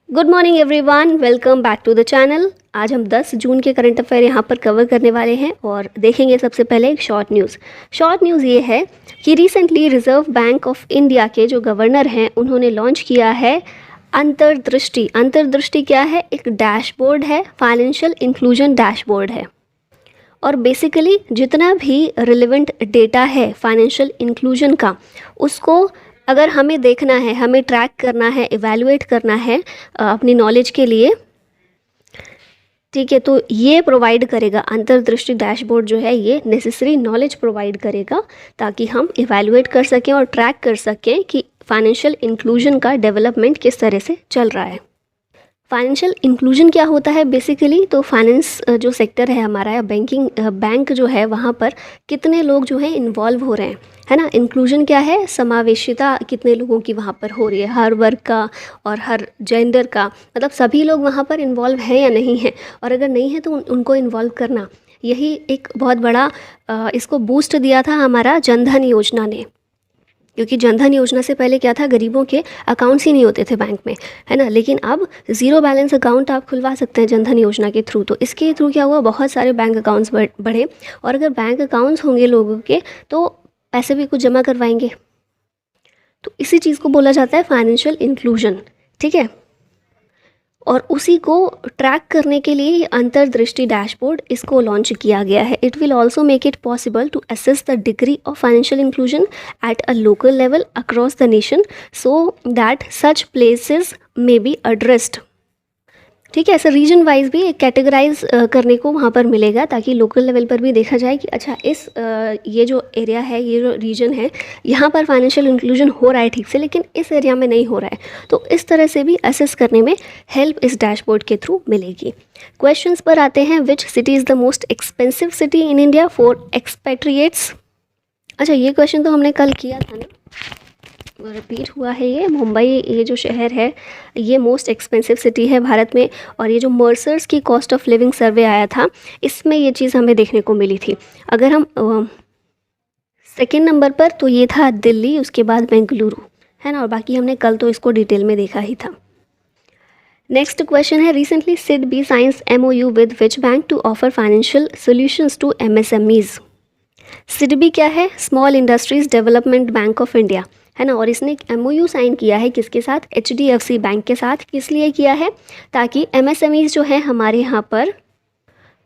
Good morning everyone, welcome back to the channel. आज हम 10 जून के करंट अफेयर यहाँ पर कवर करने वाले हैं और देखेंगे सबसे पहले एक शॉर्ट न्यूज़। शॉर्ट न्यूज़ ये है कि recently reserve bank of India के जो गवर्नर हैं उन्होंने लॉन्च किया है अंतर्दृष्टि। अंतर्दृष्टि क्या है? एक डैशबोर्ड है, फाइनेंशियल इंक्लूजन डैशबोर्ड है। और बेसिकली जितना भी रिलेवेंट डेटा है फाइनेंशियल इंक्लूजन का, उसको अगर हमें देखना है, हमें ट्रैक करना है, इवैल्यूएट करना है अपनी नॉलेज के लिए, ठीक है, तो ये प्रोवाइड करेगा। अंतर्दृष्टि डैशबोर्ड जो है ये नेसेसरी नॉलेज प्रोवाइड करेगा ताकि हम इवैल्यूएट कर सकें और ट्रैक कर सकें कि फाइनेंशियल इंक्लूजन का डेवलपमेंट किस तरह से चल रहा है। फाइनेंशियल इंक्लूजन क्या होता है बेसिकली? तो फाइनेंस जो सेक्टर है हमारा, या बैंकिंग बैंक जो है, वहाँ पर कितने लोग जो है इन्वॉल्व हो रहे हैं, है ना। इंक्लूजन क्या है? समावेशिता कितने लोगों की वहाँ पर हो रही है, हर वर्ग का और हर जेंडर का, मतलब सभी लोग वहाँ पर इन्वॉल्व हैं या नहीं हैं, और अगर नहीं है तो उनको इन्वॉल्व करना, यही एक बहुत बड़ा इसको बूस्ट दिया था हमारा जनधन योजना ने। क्योंकि जनधन योजना से पहले क्या था, गरीबों के अकाउंट्स ही नहीं होते थे बैंक में, है ना। लेकिन अब ज़ीरो बैलेंस अकाउंट आप खुलवा सकते हैं जनधन योजना के थ्रू। तो इसके थ्रू क्या हुआ, बहुत सारे बैंक अकाउंट्स बढ़े, और अगर बैंक अकाउंट्स होंगे लोगों के तो पैसे भी कुछ जमा करवाएंगे। तो इसी चीज़ को बोला जाता है फाइनेंशियल इंक्लूजन, ठीक है। और उसी को ट्रैक करने के लिए अंतर्दृष्टि डैशबोर्ड इसको लॉन्च किया गया है। It will also make it possible to assess the degree of financial inclusion at a local level across the nation so that such places may be addressed, ठीक है। ऐसा रीजन वाइज भी categorise करने को वहाँ पर मिलेगा ताकि लोकल लेवल पर भी देखा जाए कि अच्छा इस ये जो एरिया है, ये जो रीजन है, यहाँ पर फाइनेंशियल इंक्लूजन हो रहा है ठीक से, लेकिन इस एरिया में नहीं हो रहा है। तो इस तरह से भी असेस करने में हेल्प इस डैशबोर्ड के थ्रू मिलेगी। क्वेश्चंस पर आते हैं। Which city is the most expensive city in India for expatriates? अच्छा, ये क्वेश्चन तो हमने कल किया था ना, रिपीट हुआ है ये। मुंबई, ये जो शहर है, ये मोस्ट एक्सपेंसिव सिटी है भारत में। और ये जो मर्सर्स की कॉस्ट ऑफ लिविंग सर्वे आया था, इसमें ये चीज़ हमें देखने को मिली थी। अगर हम सेकेंड नंबर पर, तो ये था दिल्ली, उसके बाद बेंगलुरु, है ना। और बाकी हमने कल तो इसको डिटेल में देखा ही था। नेक्स्ट क्वेश्चन है, recently SIDBI signs MOU with which bank to offer financial solutions to MSMEs? SIDBI क्या है? Small industries development bank of India, है ना। और इसने एक MOU साइन किया है किसके साथ? HDFC बैंक के साथ। किस लिए किया है? ताकि MSMEs जो है हमारे यहाँ पर,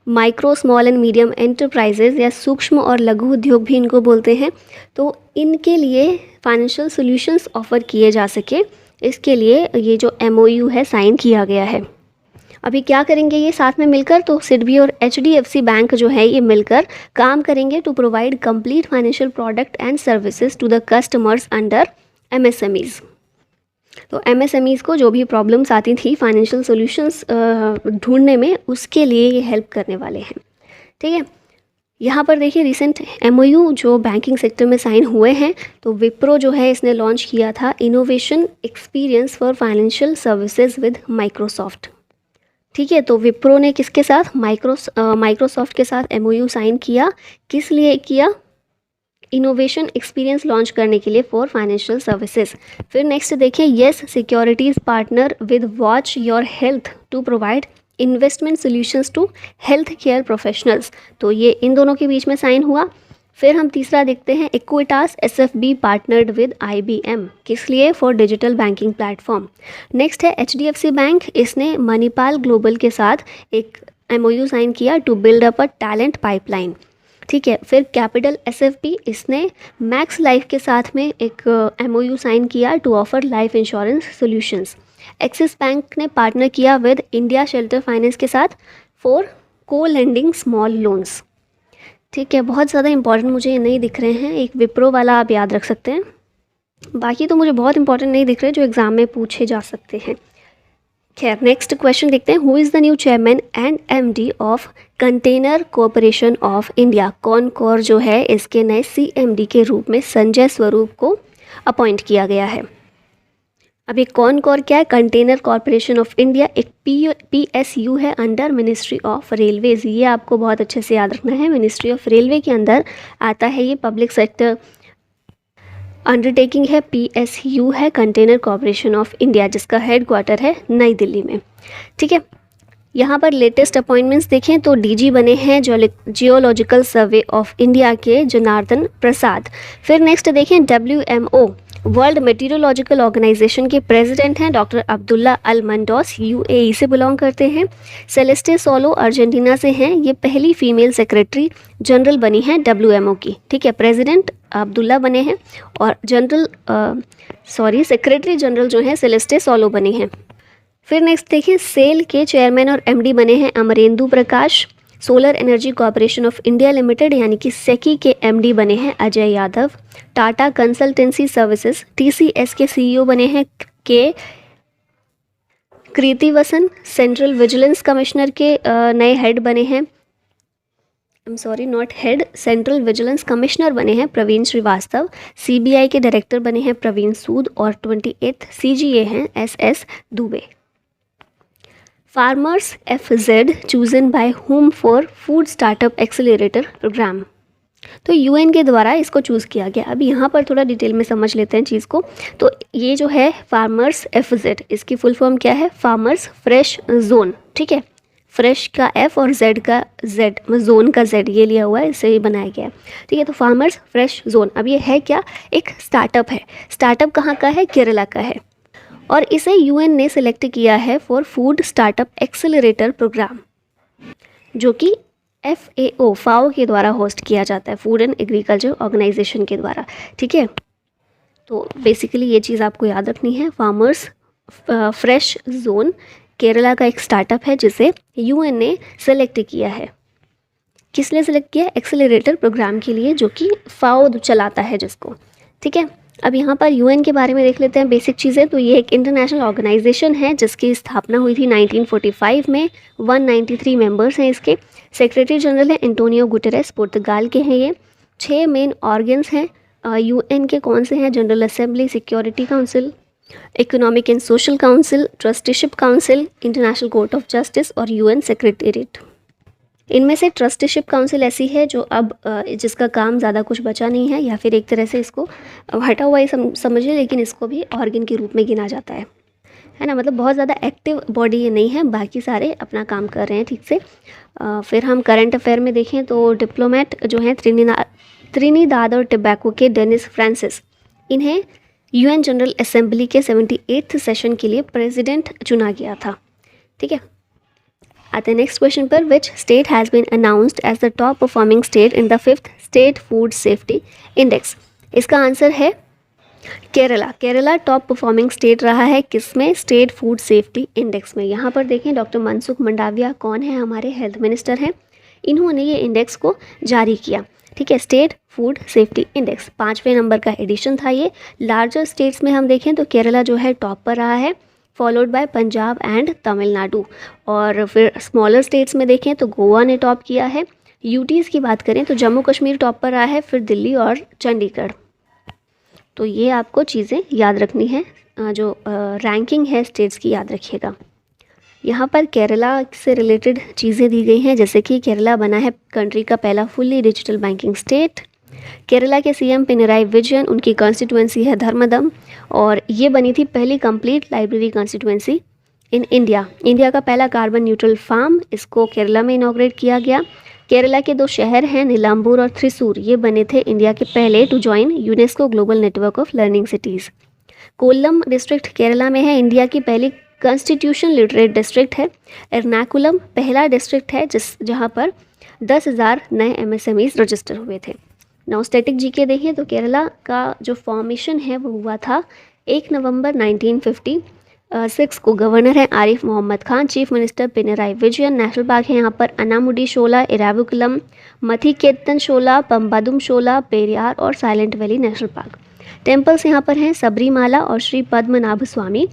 micro small and medium enterprises या सूक्ष्म और लघु उद्योग भी इनको बोलते हैं, तो इनके लिए फाइनेंशियल सॉल्यूशंस ऑफर किए जा सके, इसके लिए ये जो MOU है साइन किया गया है। अभी क्या करेंगे ये साथ में मिलकर? तो सिडबी और HDFC बैंक जो है ये मिलकर काम करेंगे to provide complete financial product and services to the customers under MSMEs। तो MSMEs को जो भी प्रॉब्लम्स आती थी फाइनेंशियल सॉल्यूशंस ढूंढने में, उसके लिए ये हेल्प करने वाले हैं, ठीक है। यहाँ पर देखिए रिसेंट MOU जो बैंकिंग सेक्टर में साइन हुए हैं, तो विप्रो जो है इसने लॉन्च किया था innovation experience for financial services with Microsoft, ठीक है। तो विप्रो ने किसके साथ? माइक्रोसॉफ्ट के साथ MOU साइन किया। किस लिए किया? इनोवेशन एक्सपीरियंस लॉन्च करने के लिए फॉर फाइनेंशियल सर्विसेज। फिर नेक्स्ट देखिए, Yes Securities partner with watch your health to provide investment solutions to health care professionals. तो ये इन दोनों के बीच में साइन हुआ। फिर हम तीसरा देखते हैं, Equitas SFB partnered with IBM। किस लिए? For digital banking platform. Next है HDFC बैंक, इसने मणिपाल ग्लोबल के साथ एक MOU साइन किया to build up a talent pipeline, ठीक है। फिर कैपिटल SFB, इसने मैक्स लाइफ के साथ में एक MOU साइन किया to offer life insurance solutions. Axis bank ने पार्टनर किया विद इंडिया शेल्टर फाइनेंस के साथ फॉर को लेंडिंग स्मॉल लोन्स, ठीक है। बहुत ज़्यादा इंपॉर्टेंट मुझे ये नहीं दिख रहे हैं, एक विप्रो वाला आप याद रख सकते हैं, बाकी तो मुझे बहुत इंपॉर्टेंट नहीं दिख रहे जो एग्ज़ाम में पूछे जा सकते हैं। खैर, नेक्स्ट क्वेश्चन देखते हैं, who is the new chairman and MD of container corporation of India? Concor जो है इसके नए CMD के रूप में संजय स्वरूप को अपॉइंट किया गया है। अब ये कॉनकॉर क्या है? कंटेनर कॉरपोरेशन ऑफ इंडिया, एक PSU है अंडर मिनिस्ट्री ऑफ रेलवेज़। ये आपको बहुत अच्छे से याद रखना है, मिनिस्ट्री ऑफ रेलवे के अंदर आता है ये। पब्लिक सेक्टर अंडरटेकिंग है PSU है, कंटेनर कॉरपोरेशन ऑफ इंडिया, जिसका हेड क्वार्टर है नई दिल्ली में। ठीक है, यहाँ पर लेटेस्ट अपॉइंटमेंट्स देखें तो DG बने हैं जियोलॉजिकल सर्वे ऑफ इंडिया के जनार्दन प्रसाद। फिर नेक्स्ट देखें WMO वर्ल्ड मेटीरियोलॉजिकल ऑर्गेनाइजेशन के प्रेसिडेंट हैं डॉक्टर अब्दुल्ला अल मंडोस, UAE से बिलोंग करते हैं। सेलेस्टे सोलो अर्जेंटीना से हैं, ये पहली फीमेल सेक्रेटरी जनरल बनी हैं WMO की। ठीक है, प्रेसिडेंट अब्दुल्ला बने हैं और सेक्रेटरी जनरल जो है सेलेस्टे सोलो बने हैं। फिर नेक्स्ट देखिए, सेल के चेयरमैन और MD बने हैं Amarendu Prakash. Solar energy corporation of India limited यानी कि सेकी के MD बने हैं Ajay Yadav. Tata consultancy services TCS के CEO बने हैं के कृतिवसन। सेंट्रल विजिलेंस कमिश्नर के नए हेड बने हैं, सेंट्रल विजिलेंस कमिश्नर बने हैं प्रवीण श्रीवास्तव। CBI के डायरेक्टर बने हैं प्रवीण सूद और 28th CGA हैं SS Dubey. Farmers FZ chosen by home for food startup accelerator programme, तो UN के द्वारा इसको चूज़ किया गया। अभी यहाँ पर थोड़ा डिटेल में समझ लेते हैं चीज़ को। तो ये जो है फार्मर्स FZ, इसकी फुल फॉर्म क्या है? Farmers fresh zone. ठीक है, फ्रेश का F और Z का Z, जोन का Z ये लिया हुआ है, इससे ही बनाया गया है। ठीक है, तो फार्मर्स फ्रेश जोन। अब ये है क्या? एक स्टार्टअप है। स्टार्टअप कहाँ का है? केरला का है और इसे UN ने सिलेक्ट किया है for food startup accelerator programme, जो कि FAO के द्वारा होस्ट किया जाता है, फूड एंड एग्रीकल्चर ऑर्गेनाइजेशन के द्वारा। ठीक है, तो बेसिकली ये चीज़ आपको याद रखनी है। फार्मर्स फ्रेश जोन केरला का एक स्टार्टअप है जिसे UN ने सेलेक्ट किया है। किस लिए सेलेक्ट किया? एक्सेलरेटर प्रोग्राम के लिए, जो कि FAO चलाता है जिसको। ठीक है, अब यहाँ पर UN के बारे में देख लेते हैं बेसिक चीज़ें। तो ये एक इंटरनेशनल ऑर्गेनाइजेशन है जिसकी स्थापना हुई थी 1945 में। 193 मेंबर्स हैं इसके। सेक्रेटरी जनरल है एंटोनियो गुटेरेस, पुर्तगाल के हैं ये। 6 मेन ऑर्गन्स हैं UN के। कौन से हैं? General assembly, security council, economic and social council, trusteeship council, international court of justice और UN सेक्रेटेरिएट। इनमें से ट्रस्टीशिप काउंसिल ऐसी है जो अब जिसका काम ज़्यादा कुछ बचा नहीं है, या फिर एक तरह से इसको हटा हुआ ही समझिए, लेकिन इसको भी ऑर्गन के रूप में गिना जाता है ना। मतलब बहुत ज़्यादा एक्टिव बॉडी ये नहीं है, बाकी सारे अपना काम कर रहे हैं ठीक से। फिर हम करंट अफेयर में देखें तो डिप्लोमेट जो हैं त्रिनिदाद और टोबैगो के डेनिस फ्रांसिस, इन्हें UN जनरल असेंबली के 78th सेशन के लिए प्रेसिडेंट चुना गया था। ठीक है, आते हैं नेक्स्ट क्वेश्चन पर। Which state has been announced as the top performing state in the 5th state food safety index? इसका आंसर है Kerala. Kerala top performing state रहा है किसमें? स्टेट फूड सेफ्टी इंडेक्स में। यहाँ पर देखें डॉक्टर मनसुख मंडाविया कौन है? हमारे हेल्थ मिनिस्टर हैं। इन्होंने ये इंडेक्स को जारी किया। ठीक है, स्टेट फूड सेफ्टी इंडेक्स 5वें नंबर का एडिशन था ये। लार्जर स्टेट्स में हम देखें तो केरला जो है टॉप पर रहा है, followed by Punjab and Tamil Nadu. और फिर स्मॉलर स्टेट्स में देखें तो गोवा ने टॉप किया है। UTs की बात करें तो जम्मू कश्मीर टॉप पर रहा है, फिर दिल्ली और चंडीगढ़। तो ये आपको चीज़ें याद रखनी है, जो रैंकिंग है स्टेट्स की याद रखिएगा। यहाँ पर केरला से रिलेटेड चीज़ें दी गई हैं, जैसे कि केरला बना है कंट्री का पहला fully digital banking state. Kerala के CM पिनराई विजयन, उनकी कॉन्स्टिट्यूएंसी है धर्मदम, और ये बनी थी पहली complete library constituency in India. India का पहला कार्बन न्यूट्रल फार्म, इसको केरला में इनॉग्रेट किया गया। केरला के 2 शहर हैं नीलाम्बूर और थ्रिसूर, ये बने थे इंडिया के पहले to join UNESCO global network of learning cities. Kollam district Kerala में है, इंडिया की पहली कॉन्स्टिट्यूशन लिटरेट डिस्ट्रिक्ट है। एर्नाकुलम पहला डिस्ट्रिक्ट है जहाँ पर 10,000 नए MSMEs रजिस्टर हुए थे। नाउ स्टैटिक GK देखिए तो केरला का जो फॉर्मेशन है वो हुआ था 1 नवंबर 1956 को। गवर्नर है Arif Mohammad Khan, chief minister Pinarayi Vijayan. National park है यहाँ पर अनामुडी शोला, इराविकुलम, मथिकेतन शोला, पम्बादुम शोला, पेरियार और silent valley national park. Temples यहाँ पर हैं सबरीमाला और श्री पद्मनाभ स्वामी,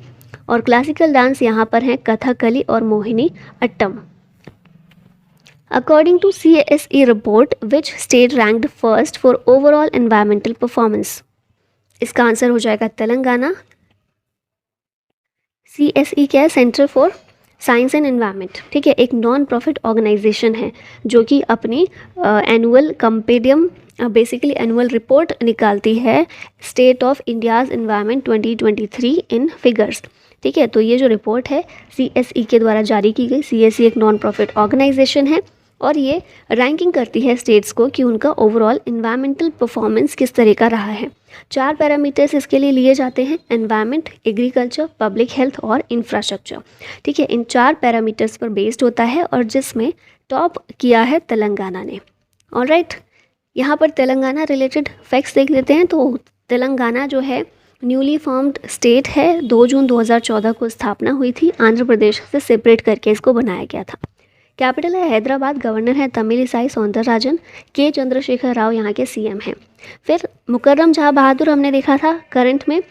और क्लासिकल डांस यहाँ पर हैं कथकली और Mohini Attam. According to CSE report, which state ranked first for overall environmental performance? इसका आंसर हो जाएगा तेलंगाना। CSE क्या है? Centre for science and environment, ठीक है, एक नॉन प्रॉफिट ऑर्गेनाइजेशन है जो कि अपनी annual compendium basically annual report निकालती है state of India's environment 2023 in figures. ठीक है, तो ये जो रिपोर्ट है CSE के द्वारा जारी की गई। CSE एक नॉन प्रॉफिट ऑर्गेनाइजेशन है और ये रैंकिंग करती है स्टेट्स को कि उनका ओवरऑल इन्वायरमेंटल परफॉर्मेंस किस तरह का रहा है। 4 पैरामीटर्स इसके लिए लिए जाते हैं, एनवायरनमेंट, एग्रीकल्चर, पब्लिक हेल्थ और इंफ्रास्ट्रक्चर। ठीक है, इन 4 पैरामीटर्स पर बेस्ड होता है और जिसमें टॉप किया है तेलंगाना ने। ऑलराइट, यहाँ पर तेलंगाना रिलेटेड फैक्ट्स देख लेते हैं। तो तेलंगाना जो है न्यूली फॉर्म्ड स्टेट है, 2 जून 2014 को स्थापना हुई थी। आंध्र प्रदेश से सेपरेट करके इसको बनाया गया था। कैपिटल है हैदराबाद, गवर्नर है तमिलिसाई सौंदरराजन, के चंद्रशेखर राव यहाँ के CM हैं। फिर मुकर्रम जहाँ बहादुर हमने देखा था करंट में,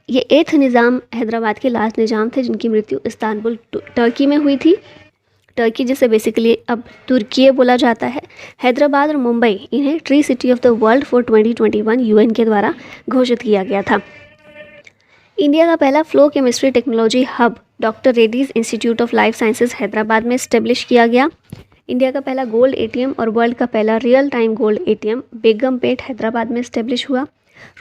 ये 8th निज़ाम हैदराबाद के लास्ट निज़ाम थे जिनकी मृत्यु इस्तांबुल टर्की में हुई थी। टर्की जिसे बेसिकली अब तुर्की बोला जाता है। हैदराबाद और मुंबई इन्हें tree city of the world for 2021 UN के द्वारा घोषित किया गया था। इंडिया का पहला flow chemistry technology hub doctor Reddy's institute of life sciences Hyderabad में इस्टेब्लिश किया गया। इंडिया का पहला गोल्ड ATM और वर्ल्ड का पहला real time gold ATM Begumpet Hyderabad में इस्टेब्लिश हुआ।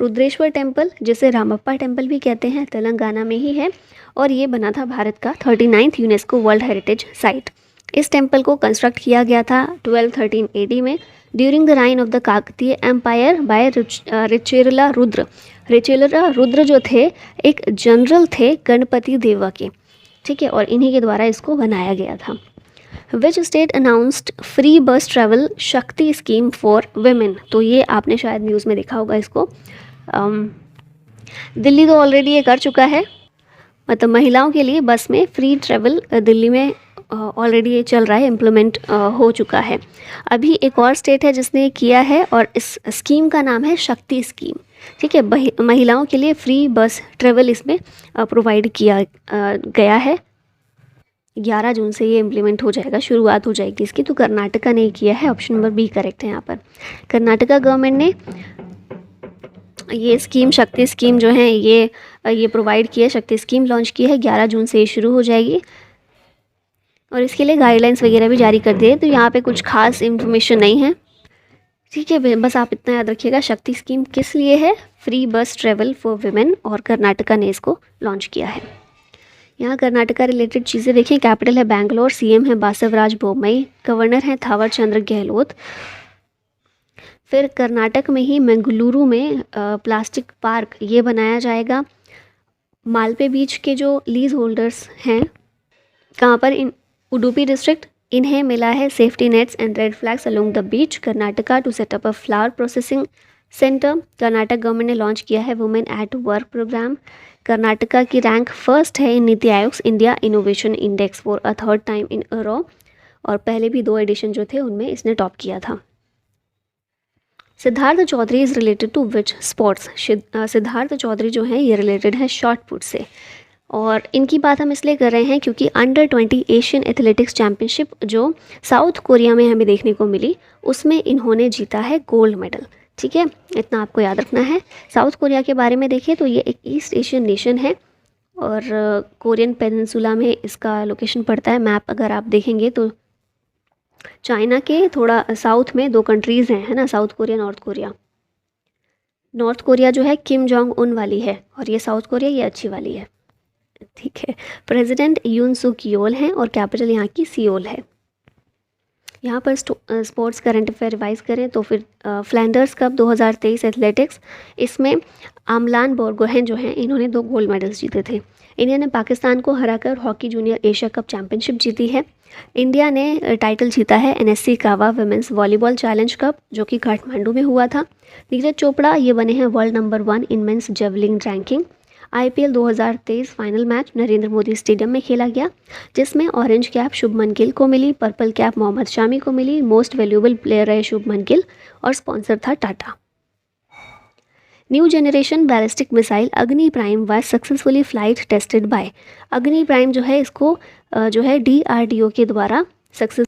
रुद्रेश्वर टेम्पल, जिसे रामप्पा टेम्पल भी कहते हैं, तेलंगाना में ही है और ये बना था भारत का 39th UNESCO world heritage site. इस टेम्पल को कंस्ट्रक्ट किया गया था 1213 AD में during the reign of the Kakatiya empire by Recherla Rudra. Recherla Rudra जो थे एक जनरल थे गणपति देवा के, ठीक है, और इन्हीं के द्वारा इसको बनाया गया था। विच स्टेट अनाउंस्ड फ्री बस ट्रैवल शक्ति स्कीम फॉर वेमेन? तो ये आपने शायद न्यूज़ में देखा होगा इसको। दिल्ली तो ऑलरेडी ये कर चुका है, मतलब महिलाओं के लिए बस में फ्री ट्रैवल दिल्ली में ऑलरेडी ये चल रहा है, इम्प्लीमेंट हो चुका है। अभी एक और स्टेट है जिसने किया है और इस स्कीम का नाम है शक्ति स्कीम। ठीक है, महिलाओं के लिए फ्री बस ट्रैवल इसमें प्रोवाइड किया गया है। 11 जून से ये इम्प्लीमेंट हो जाएगा, शुरुआत हो जाएगी इसकी। तो कर्नाटका ने किया है, ऑप्शन नंबर B करेक्ट है यहाँ पर। कर्नाटका गवर्नमेंट ने ये स्कीम शक्ति स्कीम जो है ये प्रोवाइड की है, शक्ति स्कीम लॉन्च की है। 11 जून से ये शुरू हो जाएगी और इसके लिए गाइडलाइंस वगैरह भी जारी कर दिए। तो यहाँ पे कुछ खास इन्फॉर्मेशन नहीं है, ठीक है, बस आप इतना याद रखिएगा शक्ति स्कीम किस लिए है, फ्री बस ट्रैवल फॉर विमेन, और कर्नाटका ने इसको लॉन्च किया है। यहाँ कर्नाटका रिलेटेड चीज़ें देखें। कैपिटल है बैंगलोर, CM है बासवराज बोम्मई, गवर्नर हैं थावर चंद्र गहलोत। फिर कर्नाटक में ही मंगलुरु में प्लास्टिक पार्क ये बनाया जाएगा। मालपे बीच के जो लीज होल्डर्स हैं, कहाँ पर, इन उडुपी डिस्ट्रिक्ट, इन्हें मिला है safety nets and red flags along the beach Karnataka to set up a flower processing centre. Karnataka government ने लॉन्च किया है women at work programme. Karnataka की रैंक फर्स्ट है in NITI Aayog India innovation index for a 3rd time in a row, और पहले भी 2 addition जो थे उनमें इसने टॉप किया था। Siddharth Chaudhary is related to which sports? Siddharth Chaudhary जो हैं ये रिलेटेड है शॉर्ट पुट से, और इनकी बात हम इसलिए कर रहे हैं क्योंकि अंडर 20 एशियन एथलेटिक्स चैम्पियनशिप जो साउथ कोरिया में हमें देखने को मिली उसमें इन्होंने जीता है गोल्ड मेडल। ठीक है, इतना आपको याद रखना है। साउथ कोरिया के बारे में देखें तो ये एक ईस्ट एशियन नेशन है और कोरियन पेनिनसुला में इसका लोकेशन पड़ता है। मैप अगर आप देखेंगे तो चाइना के थोड़ा साउथ में 2 कंट्रीज़ हैं, है ना, south Korea, north Korea. North Korea जो है किम जोंग उन वाली है और ये साउथ कोरिया ये अच्छी वाली है। ठीक है, प्रेसिडेंट यून सुक योल हैं और कैपिटल यहाँ की सियोल है। यहाँ पर स्पोर्ट्स करंट अफेयर रिवाइज करें तो फिर फ्लैंडर्स कप 2023 एथलेटिक्स, इसमें आमलान बोर्गोहेन जो हैं इन्होंने 2 गोल्ड मेडल्स जीते थे। इंडिया ने पाकिस्तान को हराकर hockey junior Asia cup championship जीती है। इंडिया ने टाइटल जीता है NSC कावा वुमेन्स वॉलीबॉल चैलेंज कप जो कि काठमांडू में हुआ था। नीरज चोपड़ा ये बने हैं world number 1 in men's javelin ranking. IPL 2023 final match Narendra Modi stadium में खेला गया जिसमें ऑरेंज कैप शुभमन गिल को मिली, पर्पल कैप मोहम्मद शामी को मिली। मोस्ट वैल्यूएबल प्लेयर रहे शुभमन गिल और स्पॉन्सर था Tata. New generation ballistic missile Agni prime was successfully flight tested by. Agni prime जो है इसको जो है DRDO के द्वारा सक्सेस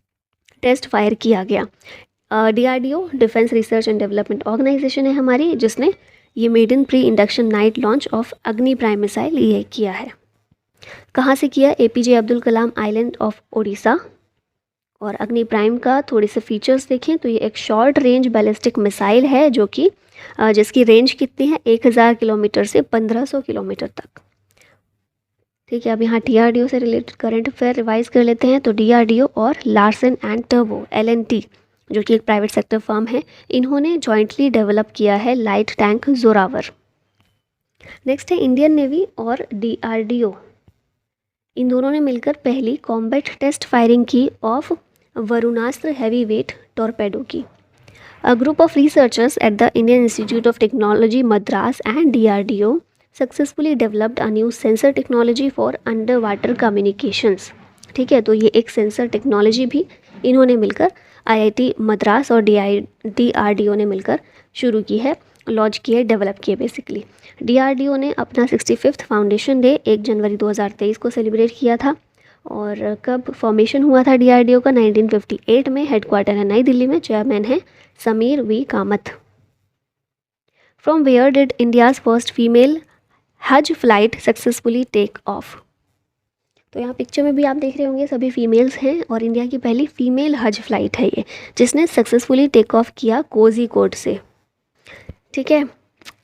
टेस्ट फायर किया गया। DRDO defence research and development organisation है हमारी, जिसने ये maiden pre induction night launch of Agni prime missile ये किया है। कहाँ से किया? APJ Abdul Kalam island of Odisha. और अग्नि प्राइम का थोड़े से फीचर्स देखें तो ये एक शॉर्ट रेंज बैलिस्टिक मिसाइल है जो कि जिसकी रेंज कितनी है? 1000 किलोमीटर से 1500 किलोमीटर तक। ठीक है, अब यहाँ DRDO से रिलेटेड करंट अफेयर रिवाइज कर लेते हैं। तो DRDO और लार्सन एंड टर्बो LNT जो कि एक प्राइवेट सेक्टर फर्म है, इन्होंने जॉइंटली डेवलप किया है लाइट टैंक जोरावर। नेक्स्ट है इंडियन नेवी और DRDO, इन दोनों ने मिलकर पहली कॉम्बैट टेस्ट फायरिंग की of Varunastra heavy weight torpedo की। A group of researchers at the Indian Institute of Technology Madras and DRDO successfully developed a new sensor technology for underwater communications। ठीक है, तो ये एक सेंसर टेक्नोलॉजी भी इन्होंने मिलकर IIT मद्रास और DRDO ने मिलकर शुरू की है, लॉन्च की है, डेवलप की है बेसिकली। DRDO ने अपना 65th फाउंडेशन डे 1 जनवरी 2023 को सेलिब्रेट किया था। और कब फॉर्मेशन हुआ था DRDO का? 1958 में। हेडक्वार्टर है नई दिल्ली में। चेयरमैन है Sameer V Kamath. From where did India's first female hajj flight successfully take off? तो यहाँ पिक्चर में भी आप देख रहे होंगे सभी फीमेल्स हैं और इंडिया की पहली फीमेल हज फ्लाइट है ये, जिसने सक्सेसफुली टेक ऑफ किया कोझिकोड से। ठीक है,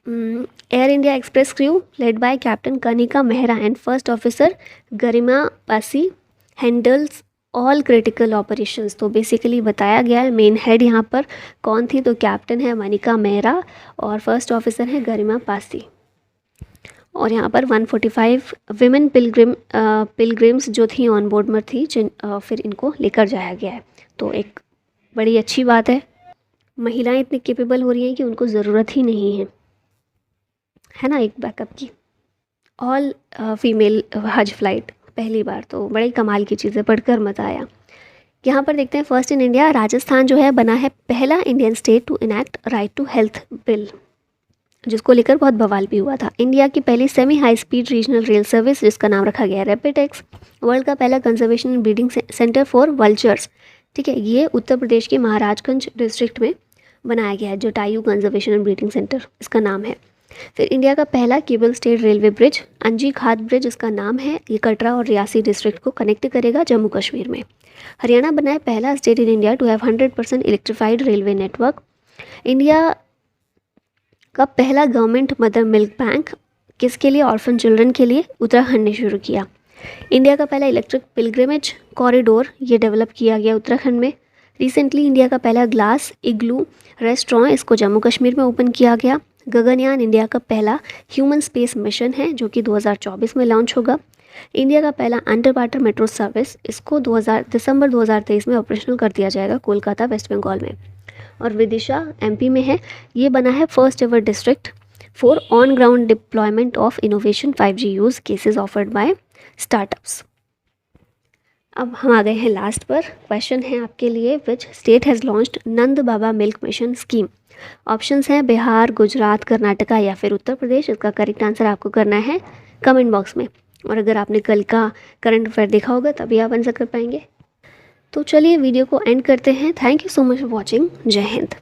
air India express crew led by captain Kanika Mehra and first officer Garima Pasi handles all critical operations. तो बेसिकली बताया गया है मेन हेड यहाँ पर कौन थी? तो कैप्टन है मनिका मेहरा और फर्स्ट ऑफिसर है गरिमा पासी। और यहाँ पर 145 विमेन पिलग्रिम्स जो थी ऑन बोर्ड में थी, फिर इनको लेकर जाया गया है। तो एक बड़ी अच्छी बात है, महिलाएं इतनी कैपेबल हो रही हैं कि उनको ज़रूरत ही नहीं है ना एक बैकअप की। ऑल फीमेल हज फ्लाइट पहली बार, तो बड़ी कमाल की चीज़ें पढ़कर मज़ा आया। यहाँ पर देखते हैं फर्स्ट इन इंडिया राजस्थान जो है बना है पहला Indian state to enact right to health bill, जिसको लेकर बहुत बवाल भी हुआ था। इंडिया की पहली semi high speed regional rail service जिसका नाम रखा गया रैपिडेक्स। वर्ल्ड का पहला conservation and breeding centre for vultures. ठीक है, ये उत्तर प्रदेश के महाराजगंज डिस्ट्रिक्ट में बनाया गया है, Jatayu conservation and breeding centre इसका नाम है। फिर इंडिया का पहला केबल स्टेट रेलवे ब्रिज अंजी खाद ब्रिज इसका नाम है, ये कटरा और रियासी डिस्ट्रिक्ट को कनेक्ट करेगा जम्मू कश्मीर में। हरियाणा बना है पहला state in India to have 100% electrified railway network. India का पहला गवर्नमेंट मदर मिल्क बैंक किसके लिए? ऑर्फन चिल्ड्रन के लिए, उत्तराखंड ने शुरू किया। इंडिया का पहला इलेक्ट्रिक पिलग्रिमेज कॉरिडोर ये डेवलप किया गया उत्तराखंड में। रिसेंटली इंडिया का पहला ग्लास इग्लू रेस्टोरेंट इसको जम्मू कश्मीर में ओपन किया गया। गगनयान इंडिया का पहला ह्यूमन स्पेस मिशन है जो कि 2024 में लॉन्च होगा। इंडिया का पहला अंडर वाटर मेट्रो सर्विस इसको दिसंबर 2023 में ऑपरेशनल कर दिया जाएगा कोलकाता वेस्ट बंगाल में। और विदिशा MP में है, ये बना है first ever district for on ground deployment of innovation 5G use cases offered by startups. अब हम आ गए हैं लास्ट पर। क्वेश्चन है आपके लिए, विच state has launched Nand Baba milk mission scheme? Options हैं बिहार, गुजरात, कर्नाटका या फिर उत्तर प्रदेश। इसका करेक्ट आंसर आपको करना है कमेंट बॉक्स में। और अगर आपने कल का करंट अफेयर देखा होगा तभी आप आंसर कर पाएंगे। तो चलिए वीडियो को एंड करते हैं। Thank you so much for watching. जय हिंद।